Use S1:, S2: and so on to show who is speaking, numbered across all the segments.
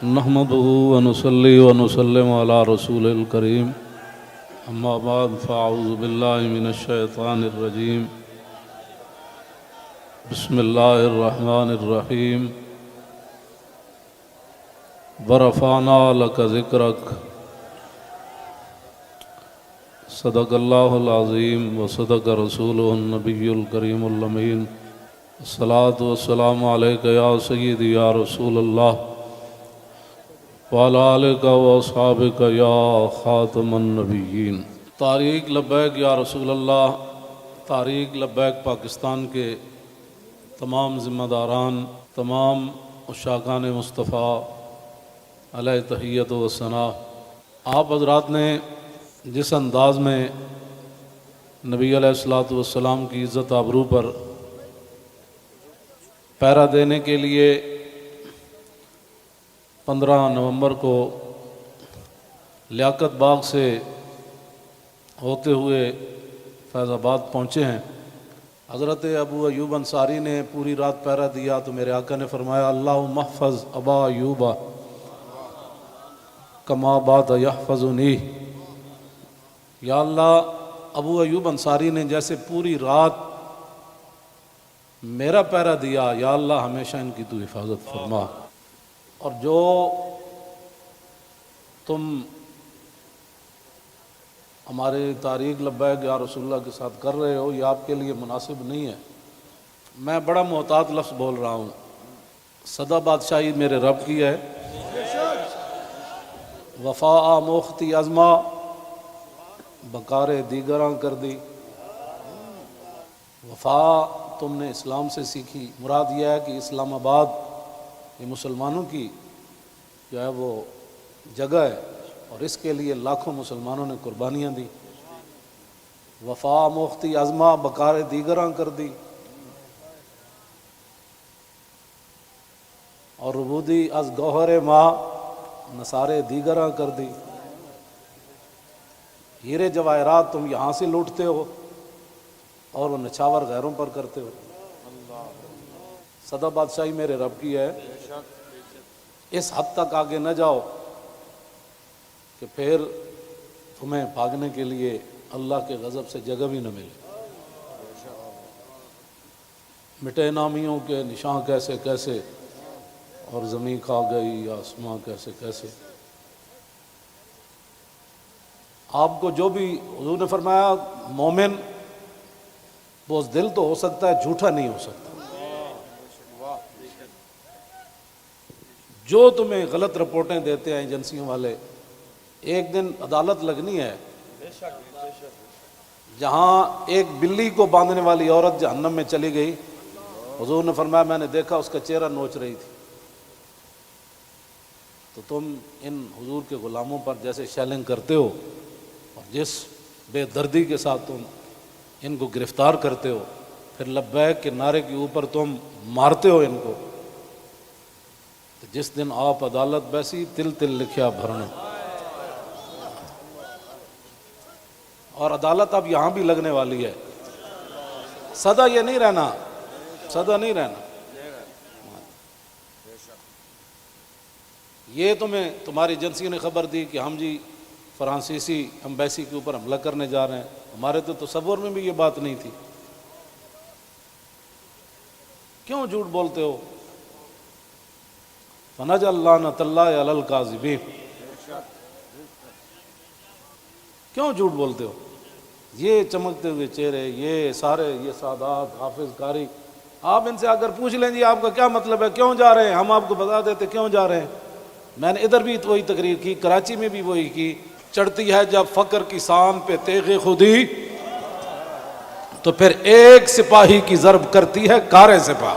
S1: نحمده ونصلي ونسلم على رسول الكريم اما بعد فاعوذ بالله من الشيطان الرجيم بسم الله الرحمن الرحيم ورفعنا لك ذكرك صدق الله العظيم وصدق رسوله النبي الكريم الأمين الصلاة والسلام عليك يا سيدي يا رسول الله وعلى آلك وأصحابك يا خاتم النبيين۔ تحریک لبیک یا رسول اللہ، تحریک لبیک پاکستان کے تمام ذمہ داران، تمام عشاقان مصطفیٰ علیہ تحیت و ثنا، آپ حضرات نے جس انداز میں نبی علیہ الصلوۃ والسلام کی عزت آبرو پر پہرا دینے کے لیے 15 نومبر کو لیاقت باغ سے ہوتے ہوئے فیض آباد پہنچے ہیں۔ حضرت ابو ایوب انصاری نے پوری رات پہرا دیا تو میرے آقا نے فرمایا اللہم احفظ ابا ایوب کما بات یحفظنی، یا اللہ ابو ایوب انصاری نے جیسے پوری رات میرا پہرا دیا، یا اللہ ہمیشہ ان کی تو حفاظت فرما۔ اور جو تم ہمارے تحریک لبیک یا رسول اللہ کے ساتھ کر رہے ہو یہ آپ کے لیے مناسب نہیں ہے۔ میں بڑا محتاط لفظ بول رہا ہوں، سدا بادشاہی میرے رب کی ہے، وفا موختی ازما بکار دیگراں کر دی۔ وفا تم نے اسلام سے سیکھی، مراد یہ ہے کہ اسلام آباد یہ مسلمانوں کی جو ہے وہ جگہ ہے اور اس کے لیے لاکھوں مسلمانوں نے قربانیاں دی۔ وفا موختی ازما بکار دیگراں کر دی، اور ربودی از گوہر ماں نثارے دیگراں کر دی۔ ہیرے جواہرات تم یہاں سے لوٹتے ہو اور وہ نچھاور غیروں پر کرتے ہو۔ سدا بادشاہی میرے رب کی ہے، اس حد تک آگے نہ جاؤ کہ پھر تمہیں بھاگنے کے لیے اللہ کے غضب سے جگہ بھی نہ ملے۔ مٹے نامیوں کے نشان کیسے کیسے، اور زمین کھا گئی آسماں کیسے کیسے۔ آپ کو جو بھی حضور نے فرمایا مومن بزدل تو ہو سکتا ہے، جھوٹا نہیں ہو سکتا۔ جو تمہیں غلط رپورٹیں دیتے ہیں ایجنسیوں والے، ایک دن عدالت لگنی ہے جہاں ایک بلی کو باندھنے والی عورت جہنم میں چلی گئی، حضور نے فرمایا میں نے دیکھا اس کا چہرہ نوچ رہی تھی۔ تو تم ان حضور کے غلاموں پر جیسے شیلنگ کرتے ہو اور جس بے دردی کے ساتھ تم ان کو گرفتار کرتے ہو، پھر لبیک کے نعرے کے اوپر تم مارتے ہو ان کو، تو جس دن آپ عدالت بیسی تل تل لکھیا بھرنا۔ اور عدالت اب یہاں بھی لگنے والی ہے، سدا یہ نہیں رہنا، سدا نہیں رہنا۔ یہ تمہیں تمہاری ایجنسیوں نے خبر دی کہ ہم جی فرانسیسی ایمبیسی کے اوپر حملہ کرنے جا رہے ہیں، ہمارے تو تصور میں بھی یہ بات نہیں تھی۔ کیوں جھوٹ بولتے ہو؟ فنجعل لعنۃ اللہ علی الکاذبین، کیوں جھوٹ بولتے ہو؟ یہ چمکتے ہوئے چہرے، یہ سارے یہ سادات حافظ قاری، آپ ان سے اگر پوچھ لیں جی آپ کا کیا مطلب ہے، کیوں جا رہے ہیں، ہم آپ کو بتا دیتے کیوں جا رہے ہیں۔ میں نے ادھر بھی وہی تقریر کی، کراچی میں بھی وہی کی۔ چڑھتی ہے جب فقر کی سان پہ تیغ خودی، تو پھر ایک سپاہی کی ضرب کرتی ہے کار سپاہ۔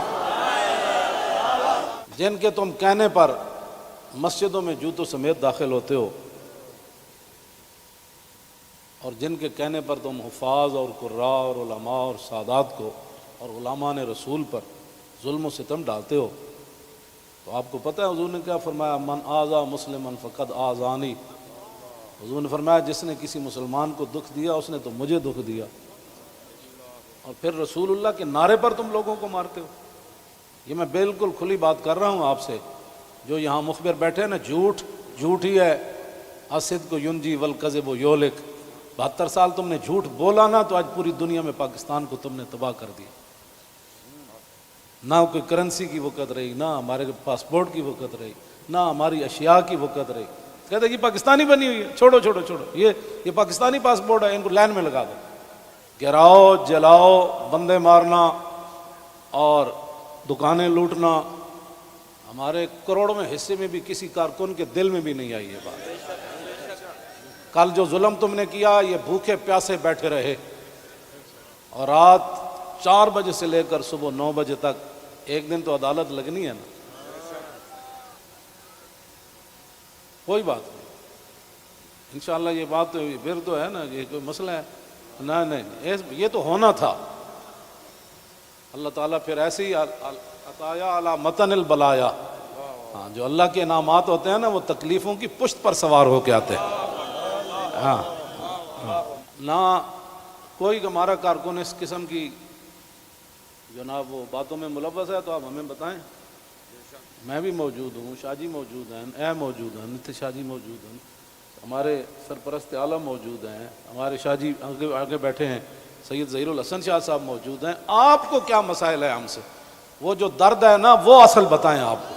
S1: جن کے تم کہنے پر مسجدوں میں جوتوں سمیت داخل ہوتے ہو، اور جن کے کہنے پر تم حفاظ اور قراء اور علماء اور سادات کو اور علماء رسول پر ظلم و ستم ڈالتے ہو، تو آپ کو پتہ ہے حضور نے کیا فرمایا، من آذا مسلما فقد آذانی۔ حضور نے فرمایا جس نے کسی مسلمان کو دکھ دیا اس نے تو مجھے دکھ دیا، اور پھر رسول اللہ کے نعرے پر تم لوگوں کو مارتے ہو۔ یہ میں بالکل کھلی بات کر رہا ہوں آپ سے، جو یہاں مخبر بیٹھے ہیں نا، جھوٹ ہی ہے. الصدق ینجی والکذب یہلک. 72 سال تم نے جھوٹ بولا نا، تو آج پوری دنیا میں پاکستان کو تم نے تباہ کر دیا. نہ کوئی کرنسی کی وقت رہی، نہ ہمارے پاسپورٹ کی وقت رہی، نہ ہماری اشیاء کی وقت رہی. کہتے یہ پاکستانی بنی ہوئی ہے، چھوڑو چھوڑو چھوڑو، یہ پاکستانی پاسپورٹ ہے، ان کو لائن میں لگا دو. گراؤ، جلاؤ، بندے مارنا اور دکانیں لوٹنا، ہمارے کروڑوں میں حصے میں بھی کسی کارکن کے دل میں بھی نہیں آئی یہ بات. کل جو ظلم تم نے کیا، یہ بھوکے پیاسے بیٹھے رہے اور رات 4 بجے سے لے کر صبح 9 بجے تک. ایک دن تو عدالت لگنی ہے نا. کوئی بات نہیں، انشاءاللہ یہ بات پھر تو ہے نا، یہ کوئی مسئلہ ہے؟ نہیں، یہ تو ہونا تھا. اللہ تعالیٰ پھر ایسے ہی عطایا علی متن البلایا. ہاں، جو اللہ کے انعامات ہوتے ہیں نا، وہ تکلیفوں کی پشت پر سوار ہو کے آتے ہیں. ہاں، نہ کوئی ہمارا کارکن اس قسم کی جناب وہ باتوں میں ملوث ہے تو آپ ہمیں بتائیں. میں بھی موجود ہوں، شاہ جی موجود ہیں، اے موجود ہیں، نتیش شاہ جی موجود ہیں، ہمارے سرپرست عالم موجود ہیں، ہمارے شاہ جی آگے بیٹھے ہیں، سید ظہیر الحسن شاہ صاحب موجود ہیں. آپ کو کیا مسائل ہے ہم سے؟ وہ جو درد ہے نا، وہ اصل بتائیں آپ کو.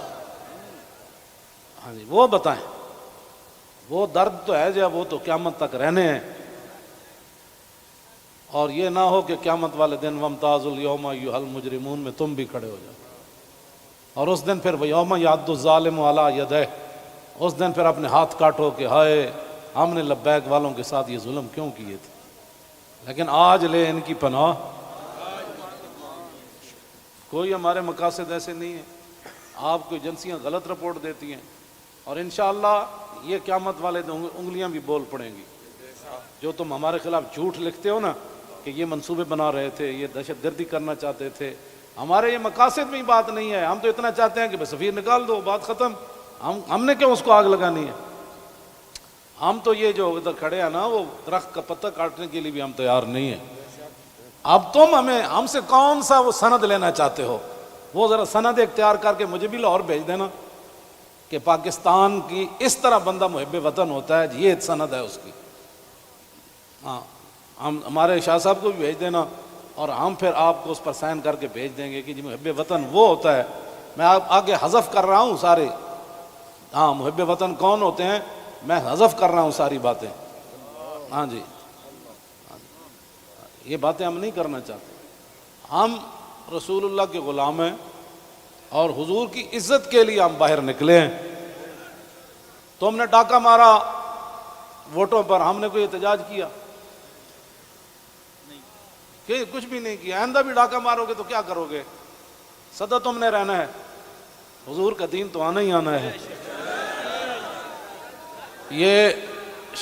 S1: ہاں جی، وہ بتائیں. وہ درد تو ہے جو وہ تو قیامت تک رہنے ہیں. اور یہ نہ ہو کہ قیامت والے دن وامتاز الیوم ایھا المجرمون میں تم بھی کھڑے ہو جاؤ. اور اس دن پھر یوم یعض الظالم علی یدیہ، اس دن پھر اپنے ہاتھ کاٹو کہ ہائے ہم نے لبیک والوں کے ساتھ یہ ظلم کیوں کیے تھے. لیکن آج لے ان کی پناہ. کوئی ہمارے مقاصد ایسے نہیں ہیں. آپ کو ایجنسیاں غلط رپورٹ دیتی ہیں اور انشاءاللہ یہ قیامت والے دن انگلیاں بھی بول پڑیں گی. جو تم ہمارے خلاف جھوٹ لکھتے ہو نا کہ یہ منصوبے بنا رہے تھے، یہ دہشت گردی کرنا چاہتے تھے، ہمارے یہ مقاصد میں بات نہیں ہے. ہم تو اتنا چاہتے ہیں کہ بس سفیر نکال دو، بات ختم. ہم نے کیوں اس کو آگ لگانی ہے؟ ہم تو یہ جو ادھر کھڑے ہیں نا، وہ درخت کا پتہ کاٹنے کے لیے بھی ہم تیار نہیں ہیں. اب تم ہم سے کون سا وہ سند لینا چاہتے ہو؟ وہ ذرا سند اختیار کر کے مجھے بھی لاہور بھیج دینا کہ پاکستان کی اس طرح بندہ محب وطن ہوتا ہے، یہ سند ہے اس کی. ہاں، ہمارے شاہ صاحب کو بھی بھیج دینا اور ہم پھر آپ کو اس پر سائن کر کے بھیج دیں گے کہ جی محب وطن وہ ہوتا ہے. میں آگے حذف کر رہا ہوں سارے. ہاں، محب وطن کون ہوتے ہیں میں حذف کر رہا ہوں ساری باتیں. ہاں جی، یہ باتیں ہم نہیں کرنا چاہتے. ہم رسول اللہ کے غلام ہیں اور حضور کی عزت کے لیے ہم باہر نکلے ہیں. تم نے ڈاکہ مارا ووٹوں پر، ہم نے کوئی احتجاج کیا؟ کہ کچھ بھی نہیں کیا. آئندہ بھی ڈاکہ مارو گے تو کیا کرو گے؟ سدا تم نے رہنا ہے، حضور کا دین تو آنا ہی آنا ہے. یہ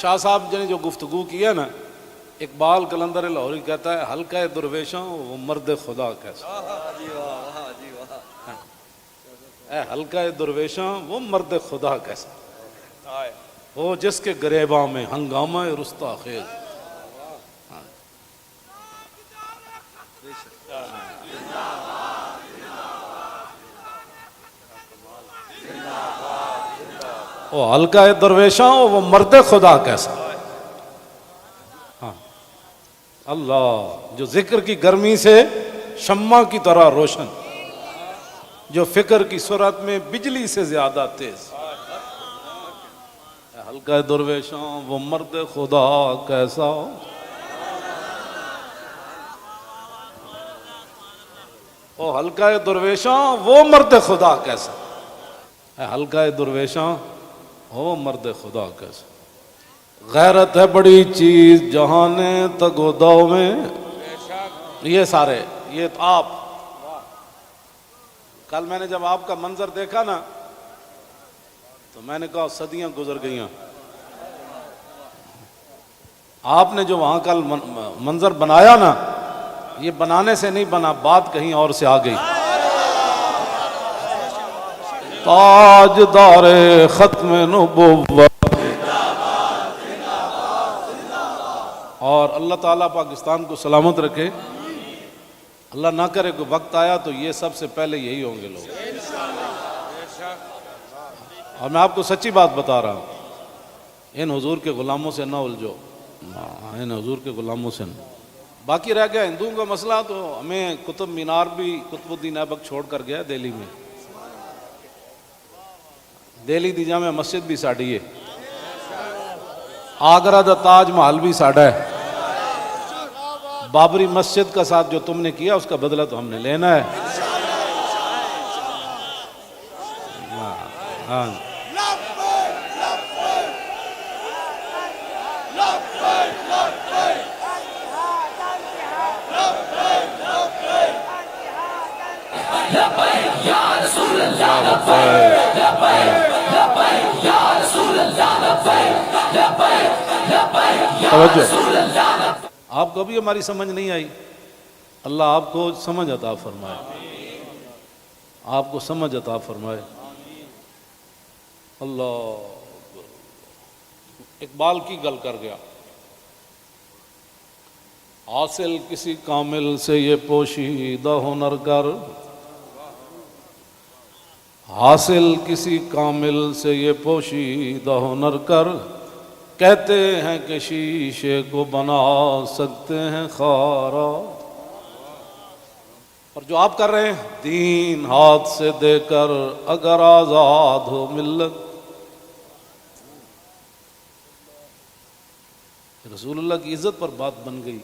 S1: شاہ صاحب نے جو گفتگو کی ہے نا، اقبال قلندر لاہوری کہتا ہے حلقہ درویشاں وہ مرد خدا کیسا. اے حلقہ درویشاں وہ مرد خدا کیسا، وہ جس کے گریباں میں ہنگامہ رستا خیز. وہ حلقہ درویشاں وہ مرد خدا کیسا. ہاں، اللہ جو ذکر کی گرمی سے شمع کی طرح روشن، جو فکر کی سرعت میں بجلی سے زیادہ تیز. حلقہ درویشاں وہ مرد خدا کیسا. او حلقہ درویشاں وہ مرد خدا کیسا. حلقہ درویشاں وہ مرد خدا کیسا. غیرت ہے بڑی چیز جہانے تگ و دو میں. یہ سارے یہ آپ کل میں نے جب آپ کا منظر دیکھا نا تو میں نے کہا صدیاں گزر گئیں. آپ نے جو وہاں کل منظر بنایا نا، یہ بنانے سے نہیں بنا، بات کہیں اور سے آ گئی. تاجدار ختم نبوت. اور اللہ تعالیٰ پاکستان کو سلامت رکھے. اللہ نہ کرے کوئی وقت آیا تو یہ سب سے پہلے یہی ہوں گے لوگ. اور میں آپ کو سچی بات بتا رہا ہوں، ان حضور کے غلاموں سے نہ الجھو، ان حضور کے غلاموں سے نہ۔ باقی رہ گیا ہندوؤں کا مسئلہ، تو ہمیں قطب مینار بھی قطب الدین ایبک چھوڑ کر گیا دہلی میں، دہلی دی جامع مسجد بھی ساڑی ہے، آگرہ دا تاج محل بھی ساڑا ہے، بابری مسجد کا ساتھ جو تم نے کیا اس کا بدلہ تو ہم نے لینا ہے۔ ہاں توجہ، آپ کو بھی ہماری سمجھ نہیں آئی، اللہ آپ کو سمجھ عطا فرمائے، آپ کو سمجھ عطا فرمائے۔ اللہ اقبال کی گل کر گیا، حاصل کسی کامل سے یہ پوشیدہ ہنر کر، حاصل کسی کامل سے یہ پوشیدہ ہنر کر، کہتے ہیں کہ شیشے کو بنا سکتے ہیں خارا۔ اور جو آپ کر رہے ہیں، دین ہاتھ سے دے کر اگر آزاد ہو ملت۔ رسول اللہ کی عزت پر بات بن گئی،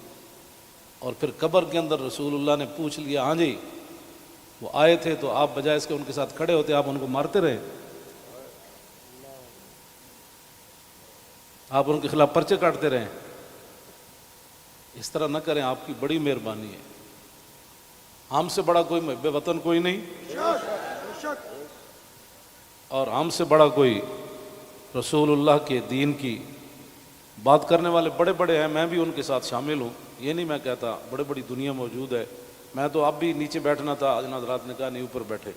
S1: اور پھر قبر کے اندر رسول اللہ نے پوچھ لیا، ہاں جی وہ آئے تھے تو آپ بجائے اس کے ان کے ساتھ کھڑے ہوتے آپ ان کو مارتے رہے، آپ ان کے خلاف پرچے کاٹتے رہے۔ اس طرح نہ کریں، آپ کی بڑی مہربانی ہے، ہم سے بڑا کوئی محب وطن کوئی نہیں، اور ہم سے بڑا کوئی رسول اللہ کے دین کی بات کرنے والے بڑے بڑے ہیں، میں بھی ان کے ساتھ شامل ہوں، یہ نہیں میں کہتا، بڑے بڑی دنیا موجود ہے، میں تو اب بھی نیچے بیٹھنا تھا، ان حضرات نے کہا نہیں اوپر بیٹھے۔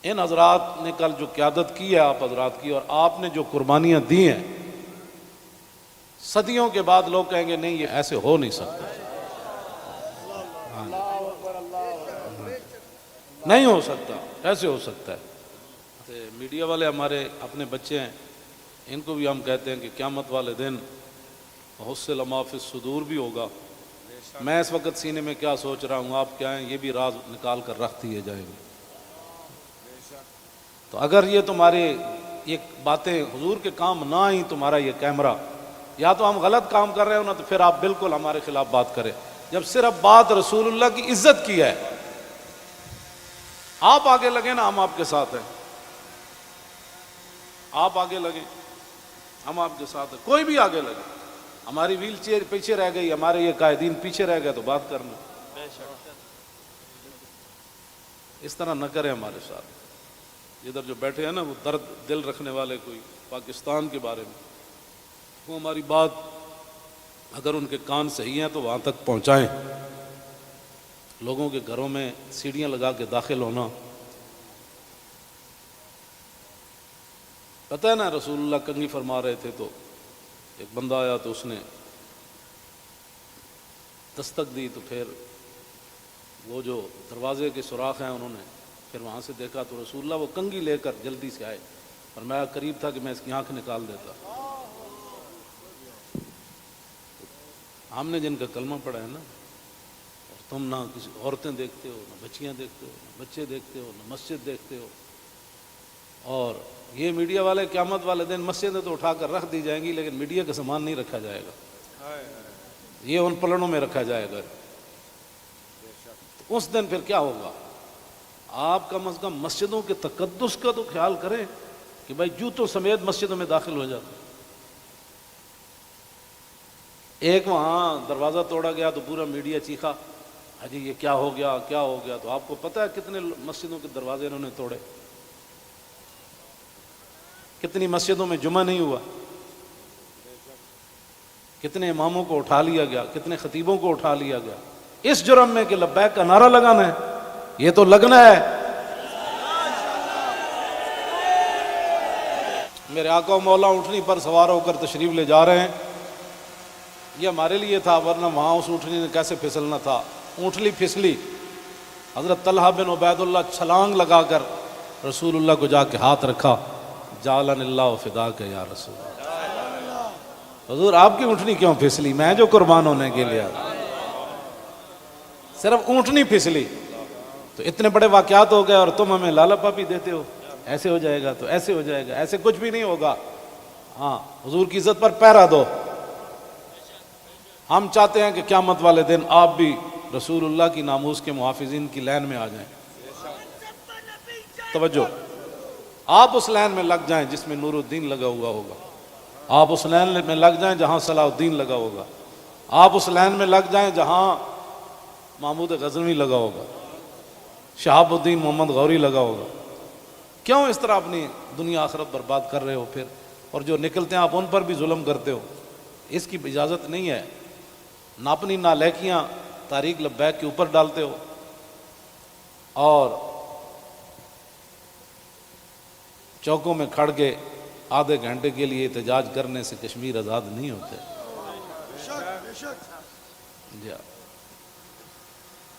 S1: ان حضرات نے کل جو قیادت کی ہے آپ حضرات کی، اور آپ نے جو قربانیاں دی ہیں، صدیوں کے بعد لوگ کہیں گے نہیں یہ ایسے ہو نہیں سکتا، نہیں ہو سکتا، ایسے ہو سکتا ہے۔ میڈیا والے ہمارے اپنے بچے ہیں، ان کو بھی ہم کہتے ہیں کہ قیامت والے دن حصل ما فی الصدور بھی ہوگا۔ میں اس وقت سینے میں کیا سوچ رہا ہوں، آپ کیا ہیں، یہ بھی راز نکال کر رکھ دیے جائیں گے۔ تو اگر یہ تمہارے یہ باتیں حضور کے کام نہ آئیں، تمہارا یہ کیمرہ، یا تو ہم غلط کام کر رہے ہو نا، تو پھر آپ بالکل ہمارے خلاف بات کریں۔ جب صرف بات رسول اللہ کی عزت کی ہے، آپ آگے لگے نا، ہم آپ کے ساتھ ہیں، آپ آگے لگیں، ہم آپ کے ساتھ ہیں، کوئی بھی آگے لگے۔ ہماری ویل چیئر پیچھے رہ گئی، ہمارے یہ قائدین پیچھے رہ گئے، تو بات کرنا، اس طرح نہ کریں ہمارے ساتھ۔ ادھر جو بیٹھے ہیں نا، وہ درد دل رکھنے والے، کوئی پاکستان کے بارے میں، وہ ہماری بات اگر ان کے کان صحیح ہیں تو وہاں تک پہنچائیں۔ لوگوں کے گھروں میں سیڑھیاں لگا کے داخل ہونا، پتہ ہے نا رسول اللہ کنگھی فرما رہے تھے، تو ایک بندہ آیا تو اس نے دستک دی، تو پھر وہ جو دروازے کے سوراخ ہیں انہوں نے پھر وہاں سے دیکھا، تو رسول اللہ وہ کنگھی لے کر جلدی سے آئے، اور میں قریب تھا کہ میں اس کی آنکھ نکال دیتا۔ ہم نے جن کا کلمہ پڑھا ہے نا، اور تم نہ کسی عورتیں دیکھتے ہو، نہ بچیاں دیکھتے ہو، نہ بچے دیکھتے ہو، نہ مسجد دیکھتے ہو، اور یہ میڈیا والے قیامت والے دن مسجدیں تو اٹھا کر رکھ دی جائیں گی، لیکن میڈیا کا سامان نہیں رکھا جائے گا، یہ ان پلڑوں میں رکھا جائے گا۔ تو اس دن پھر کیا ہوگا؟ آپ کم از کم مسجدوں کے تقدس کا تو خیال کریں کہ بھائی جوتوں سمیت مسجدوں میں داخل ہو جاتے۔ ایک وہاں دروازہ توڑا گیا تو پورا میڈیا چیخا، حجی یہ کیا ہو گیا، کیا ہو گیا؟ تو آپ کو پتہ ہے کتنے مسجدوں کے دروازے انہوں نے توڑے، کتنی مسجدوں میں جمعہ نہیں ہوا، کتنے اماموں کو اٹھا لیا گیا، کتنے خطیبوں کو اٹھا لیا گیا، اس جرم میں کہ لبیک کا نعرہ لگانا ہے، یہ تو لگنا ہے۔ میرے آقا و مولا اونٹنی پر سوار ہو کر تشریف لے جا رہے ہیں، یہ ہمارے لیے تھا، ورنہ وہاں اس اونٹنی نے کیسے پھسلنا تھا، اونٹلی پھسلی، حضرت طلحہ بن عبید اللہ چھلانگ لگا کر رسول اللہ کو جا کے ہاتھ رکھا،
S2: جعلن اللہ فداک یا رسول اللہ۔ حضور آپ کی اونٹنی کیوں پھسلی؟ میں جو قربان ہونے کے لیے صرف اونٹنی پھسلی تو اتنے بڑے واقعات ہو گئے اور تم ہمیں لالا پاپی دیتے ہو، ایسے ہو جائے گا تو ایسے ہو جائے گا، ایسے کچھ بھی نہیں ہوگا۔ ہاں حضور کی عزت پر پہرا دو۔ ہم چاہتے ہیں کہ قیامت والے دن آپ بھی رسول اللہ کی ناموس کے محافظین کی لائن میں آ جائیں۔ توجہ، آپ اس لائن میں لگ جائیں جس میں نور الدین لگا ہوا ہوگا، آپ اس لائن میں لگ جائیں جہاں صلاح الدین لگا ہوگا، آپ اس لائن میں لگ جائیں جہاں محمود غزنوی لگا ہوگا، شہاب الدین محمد غوری لگا ہوگا۔ کیوں اس طرح اپنی دنیا آخرت برباد کر رہے ہو پھر؟ اور جو نکلتے ہیں آپ ان پر بھی ظلم کرتے ہو، اس کی اجازت نہیں ہے۔ نہ اپنی نالیکیاں تاریخ لبیک کے اوپر ڈالتے ہو، اور چوکوں میں کھڑ کے آدھے گھنٹے کے لیے احتجاج کرنے سے کشمیر آزاد نہیں ہوتے۔ جی،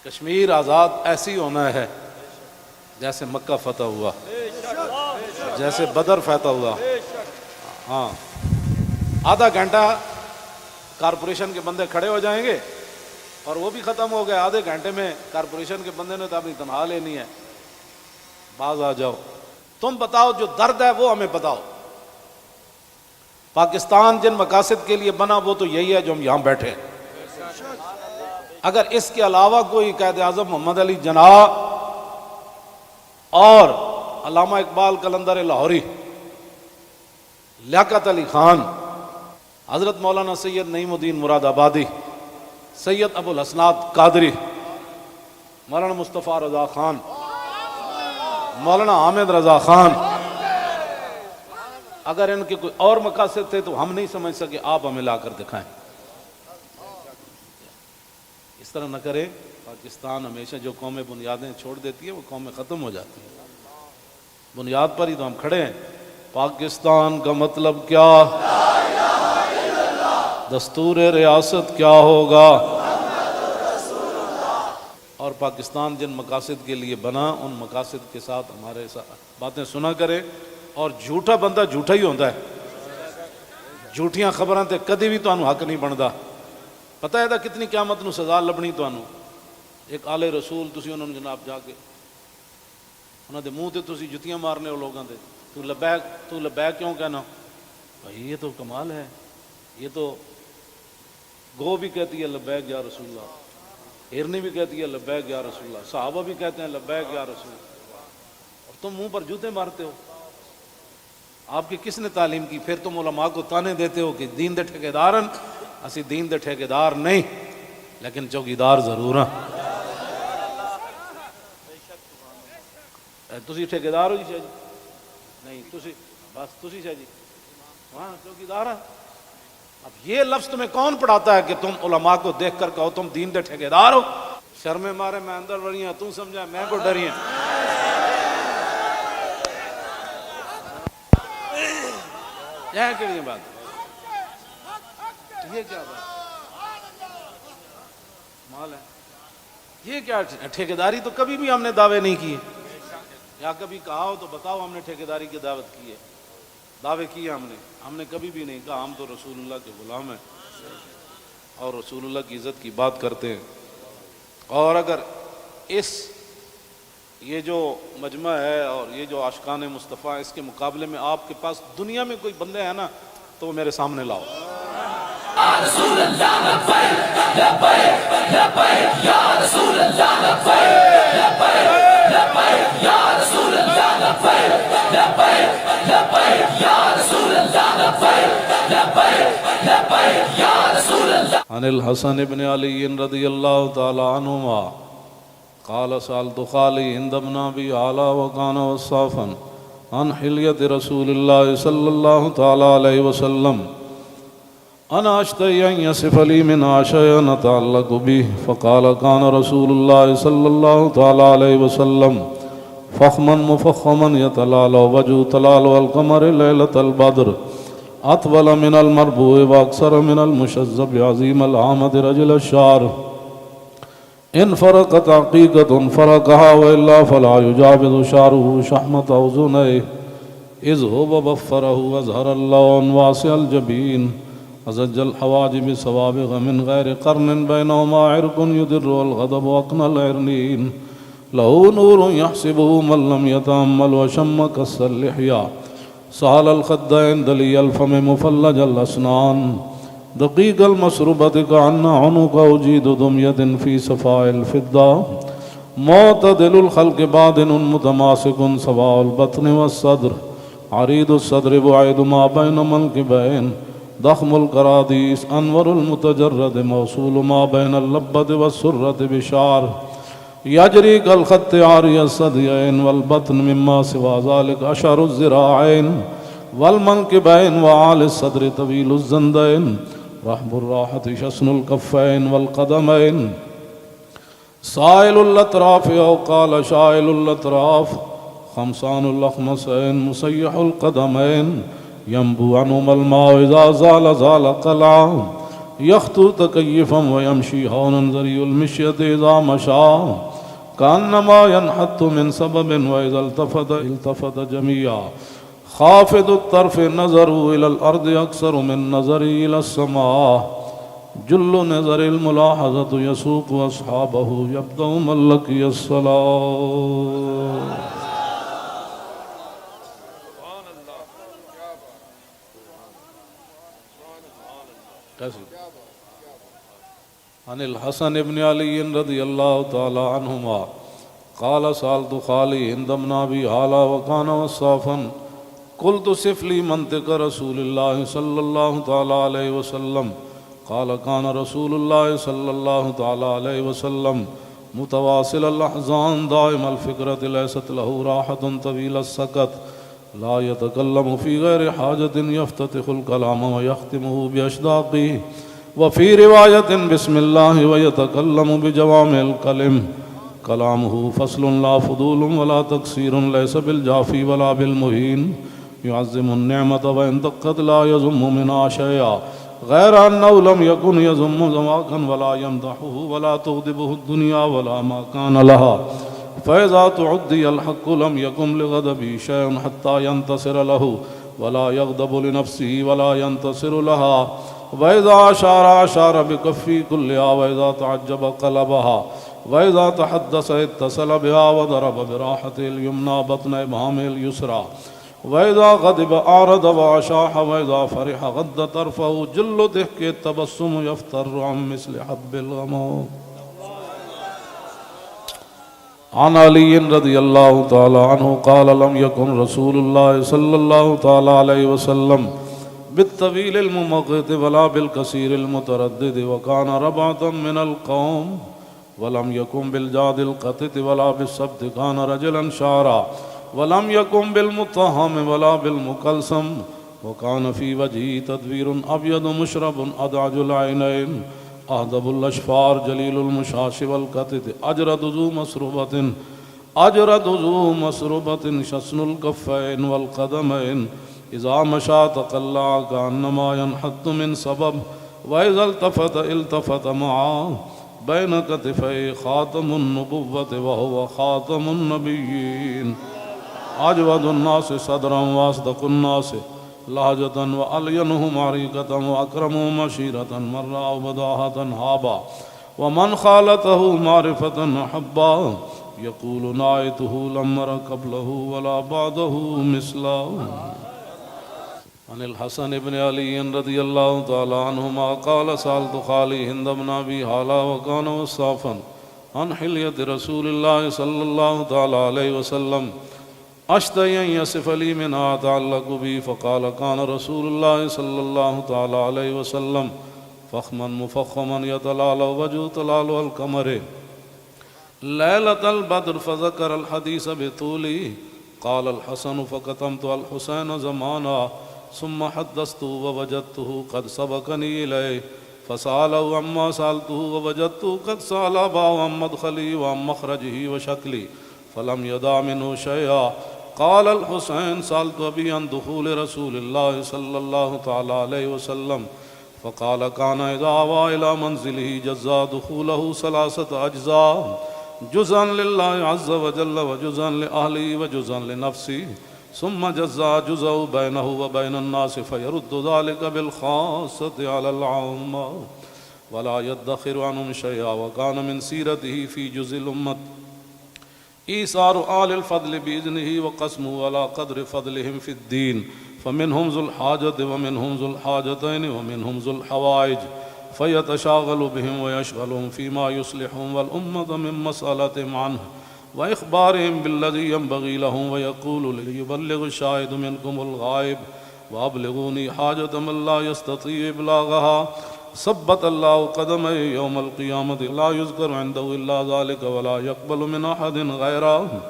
S2: کشمیر آزاد ایسی ہونا ہے جیسے مکہ فتح ہوا، جیسے بدر فتح ہوا۔ ہاں، آدھا گھنٹہ کارپوریشن کے بندے کھڑے ہو جائیں گے اور وہ بھی ختم ہو گئے۔ آدھے گھنٹے میں کارپوریشن کے بندے نے تو اپنی تنخواہ لینی ہے، باز آ جاؤ، تم بتاؤ جو درد ہے وہ ہمیں بتاؤ۔ پاکستان جن مقاصد کے لیے بنا وہ تو یہی ہے جو ہم یہاں بیٹھے ہیں۔ اگر اس کے علاوہ کوئی قائد اعظم محمد علی جناح اور علامہ اقبال قلندر لاہوری، لیاقت علی خان، حضرت مولانا سید نعیم الدین مراد آبادی، سید ابو الحسنات قادری، مولانا مصطفیٰ رضا خان، مولانا حامد رضا خان، اگر ان کے کوئی اور مقاصد تھے تو ہم نہیں سمجھ سکے، آپ ہمیں لا کر دکھائیں۔ اس طرح نہ کریں۔ پاکستان ہمیشہ جو قومیں بنیادیں چھوڑ دیتی ہیں وہ قومیں ختم ہو جاتی ہیں۔ بنیاد پر ہی تو ہم کھڑے ہیں۔ پاکستان کا مطلب کیا؟ دستور ریاست کیا ہوگا؟ اور پاکستان جن مقاصد کے لیے بنا ان مقاصد کے ساتھ ہمارے ساتھ باتیں سنا کریں۔ اور جھوٹا بندہ جھوٹا ہی ہوتا ہے، جھوٹیاں خبراں تے کدی بھی تانوں حق نہیں بندا۔ پتہ ہے کتنی قیامت نو سزا لبنی تانوں۔ ایک آلے رسول تسی انہوں نے جناب جا کے انہاں دے منہ تے تسی جتیاں مارنے ہو لوگاں دے، تو لبیک کیوں کہنا؟ بھائی یہ تو کمال ہے، یہ تو گو بھی کہتی ہے لبیک یا رسول اللہ، ہرنی بھی کہتی ہے لبیک یا رسول اللہ، صحابہ بھی کہتے ہیں لبیک یا رسول اللہ، اور تم منہ پر جوتے مارتے ہو۔ آپ کی کس نے تعلیم کی؟ پھر تم علماء کو تانے دیتے ہو کہ دین دے ٹھیکیدارن، اسی دین دے ٹھیکیدار نہیں لیکن چوکیدار ضرور ہیں۔ تسی ٹھیکیدار ہو جی شاہ جی؟ نہیں، تسی بس تسی شاہ جی وہاں چوکیدار ہیں۔ اب یہ لفظ تمہیں کون پڑھاتا ہے کہ تم علماء کو دیکھ کر کہو تم دین دے ٹھیکیدار ہو؟ شرم مارے میں اندر بڑی ہیں، تم سمجھا میں کو ڈری ہیں۔ یہ کیڑی بات؟ یہ کیا بات مال ہے؟ یہ کیا ٹھیکیداری تو کبھی بھی ہم نے دعوے نہیں کیے، یا کبھی کہا ہو تو بتاؤ ہم نے ٹھیکیداری کی دعوت کی ہے، دعوے کیے ہم نے کبھی بھی نہیں کہا ہم تو رسول اللہ کے غلام ہیں اور رسول اللہ کی عزت کی بات کرتے ہیں۔ اور اگر یہ جو مجمع ہے اور یہ جو عاشقان مصطفیٰ، اس کے مقابلے میں آپ کے پاس دنیا میں کوئی بندے ہیں نا تو وہ میرے سامنے لاؤ۔ رسول اللہ لبیک لبیک لبیک یا رسول اللہ لبیک لبیک لبیک یا رسول اللہ لبیک لبیک لبیک یا رسول اللہ لبیک لبیک لبیک یا رسول اللہ۔ عن الحسن بن علی رضی اللہ تعالی عنہما قال سألت خالي عند ابن أبي علا وكان وصافا عن حلية رسول الله صلى الله تعالى عليه وسلم أنا أشتهي أن يصف لي منها شيئا أتعلق به فقال كان رسول الله صلى الله تعالى عليه وسلم فخما مفخما يتلالى وجه تلالى القمر ليلة البدر أطول من المربوع وأكثر من المشذب عظيم العامد رجل الشعر ان فرقت عقیقت فرقها وإلا فلا يجاوز شعره شحمة أذنيه
S1: إذ هو بفره وأظهر اللون واسع الجبين أزج الحواجب سوابغ من غير قرن بينهما عرق يدر والغضب أقنى العرنين له نور يحسبه من لم يتأمل وشم كس اللحية سهل الخدين دلي الفم مفلج الأسنان دقيق المسربة كأن عنق أجيد دمية في صفاء الفضة معتدل الخلق بادن متماسك سواء البطن والصدر عريض الصدر بعيد ما بين منكبين ضخم الكراديس أنور المتجرد موصول ما بين اللبة والسرة بشعر يجري كالخط عاري الثديين والبطن مما سوى ذلك أشعر الذراعين والمنكبين وعالي الصدر طويل الزندين رحب الراحة شسن الكفين والقدمين سائل الأطراف أو قال شائل الأطراف خمسان الأخمسين مسيح القدمين ينبو عنهما الماء إذا زال زال قلعا يخطو تكيفا ويمشي هونا ذري المشية إذا مشى كأنما ينحت من سبب وإذا التفت جميعا خافض الطرف نظره إلى الأرض أكثر من نظره إلى السماء جل نظر الملاحظة يسوق أصحابه يبدأ من لقي الصلاة. عن الحسن بن علي رضي الله تعالى عنهما قال سألت خالي هند بن أبي هالة وكان وصافا قلت صف لي منطق رسول الله صلى الله تعالى عليه وسلم قال كان رسول الله صلى الله تعالى عليه وسلم متواصل الأحزان دائم الفكرة ليست له راحة طويل السكت لا يتكلم في غير حاجة يفتتح الكلام ويختمه بأشداقه وفي رواية بسم الله ويتكلم بجوامع الكلم كلامه فصل لا فضول ولا تقصير ليس بالجافي ولا بالمهين يعظم النعمة وإن دقت لا يذم منها شيئا غير أنه لم يكن يذم ذواقا ولا يمدحه ولا تغضبه الدنيا ولا ما كان لها فإذا تعدي الحق لم يكن لغضبه شيء حتى ينتصر له ولا يغضب لنفسه ولا ينتصر لها وإذا أشار بكفي كلها وإذا تعجب قلبها وإذا تحدث اتصل بها وضرب براحته اليمنى بطن إبهامه اليسرى وإذا غضب أعرض وأشاح وإذا فرح غض طرفه جل ضحك التبسم يفتر عن مثل حب الغمام. عن علي رضي الله تعالى عنه قال لم يكن رسول الله صلى الله تعالى عليه وسلم بالطويل الممقت ولا بالكثير المتردد وكان ربعة من القوم ولم يكن بالجاد القتت ولا بالسبت كان رجلا شعرا ولم يكن بالمطهم ولا بالمكلسم وكان في وجهه تدوير أبيض مشرب أدعج العينين أهدب الأشفار جليل المشاش والكتت أجرد ذو مسربة شسن الكفين والقدمين إذا مشى تقلع كأنما ينحط من سبب وإذا التفت معه بين كتفي خاتم النبوة وهو خاتم النبيين أجود الناس صدرا وأصدق الناس لهجة وألينهم عريقة وأكرمهم عشيرة مرة وبداهة هابا ومن خالته معرفة أحبا يقول نايته لم أر قبله ولا بعده مثله. عن الحسن بن علي رضي الله تعالى عنهما قال سألت خالي هند بن أبي هالة وكان وصافا عن حلية رسول الله صلى الله تعالى عليه وسلم أشتهي أن يصف لي منها أتعلق بي فقال كان رسول الله صلى الله تعالى عليه وسلم فخما مفخما يتلالى وجه تلالى القمر ليلة البدر فذكر الحديث بطوله قال الحسن فكتمت الحسين زمانا ثم حدثته ووجدته قد سبقني إليه فسأله عما سألته ووجدته قد سأل أباه عن مدخلي وعن مخرجه وشكلي فلم يدع منه شيئا. قال الحسين سألت أبي عن دخول رسول الله صلى الله تعالى عليه وسلم فقال كان إذا آوى إلى منزله جزا دخوله 3 أجزاء جزءا لله عز وجل وجزءا لأهله وجزءا لنفسه ثم جزا جزء بينه وبين الناس فيرد ذلك بالخاصة على العامة ولا يدخر عنهم شيئا وكان من سيرته في جزء الأمة إيثار آل الفضل بإذنه وقسمه على قدر فضلهم في الدين فمنهم ذو الحاجة ومنهم ذو الحاجتين ومنهم ذو الحوائج فيتشاغل بهم ويشغلهم فيما يصلحهم والأمة من مسألتهم عنه وإخبارهم بالذي ينبغي لهم ويقول ليبلغ الشاهد منكم الغائب وأبلغوني حاجة من لا يستطيع إبلاغها ثبت الله قدمه يوم القيامة لا يذكر عنده إلا ذلك ولا يقبل من أحد غيره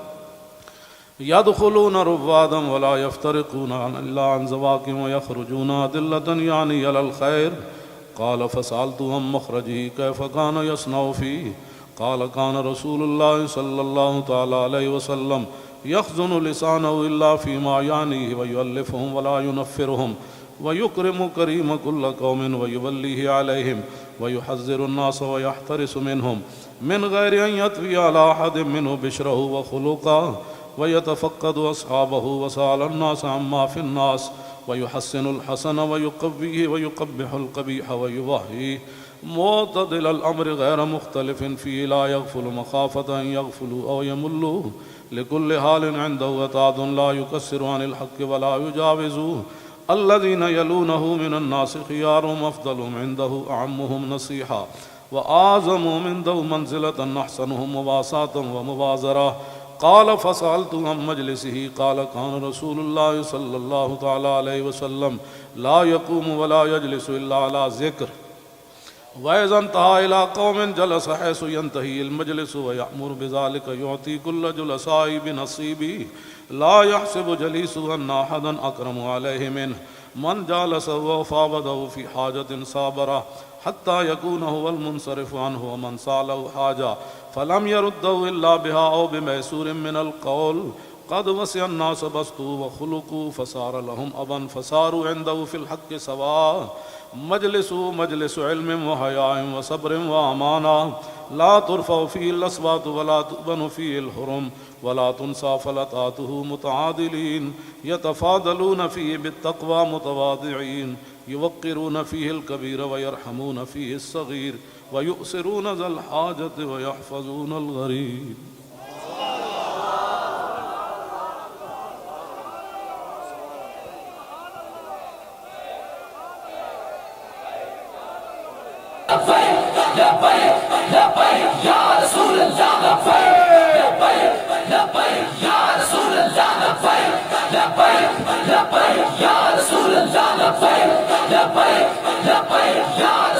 S1: يدخلون رفادا ولا يفترقون إلا عن زواكم ويخرجون أدلة يعني على الخير قال فسألته عن مخرجه كيف كان يصنع فيه قال كان رسول الله صلى الله تعالى عليه وسلم يخزن لسانه إلا فيما يعنيه ويؤلفهم ولا ينفرهم ويكرم كريم كل قوم ويوليه عليهم ويحذر الناس ويحترس منهم من غير أن يطوي على أحد منه بشره وخلقه ويتفقد أصحابه وسأل الناس عما في الناس ويحسن الحسن ويقويه ويقبح القبيح ويوهيه معتدل الأمر غير مختلف فيه لا يغفل مخافة أن يغفلوا أو يملوا لكل حال عنده وتعد لا يكسر عن الحق ولا يجاوزوه الذين يلونه من الناس خيارهم أفضلهم عنده أعمهم نصيحة وأعظمهم عنده منزلة أحسنهم مواساة ومبازرة قال فسألت عن مجلسه قال كان رسول الله صلى الله تعالى عليه وسلم لا يقوم ولا يجلس إلا على ذكر وإذا انتهى إلى قوم جلس حيث ينتهي المجلس ويأمر بذلك يعطي كل جلساء بنصيبه لا يحسب جليسه أن أحدا أكرم عليه منه من جالسه وفاوضه في حاجة صابره حتى يكون هو المنصرف عنه ومن سأله حاجة فلم يرده إلا بها أو بميسور من القول قد وسع الناس بسطوا وخلقوا فصار لهم أبا فصاروا عنده في الحق سواء مجلس علم وحياء وصبر وأمانة لا ترفع فيه الأصوات ولا تؤبن فيه الحرم ولا تنسى فلتاته متعادلين يتفاضلون فيه بالتقوى متواضعين يوقرون فيه الكبير ويرحمون فيه الصغير ويؤسرون ذا الحاجة ويحفظون الغريب
S3: لبيك لبيك لبيك يا رسول الله لبيك لبيك لبيك يا رسول الله لبيك لبيك لبيك يا رسول الله لبيك لبيك لبيك يا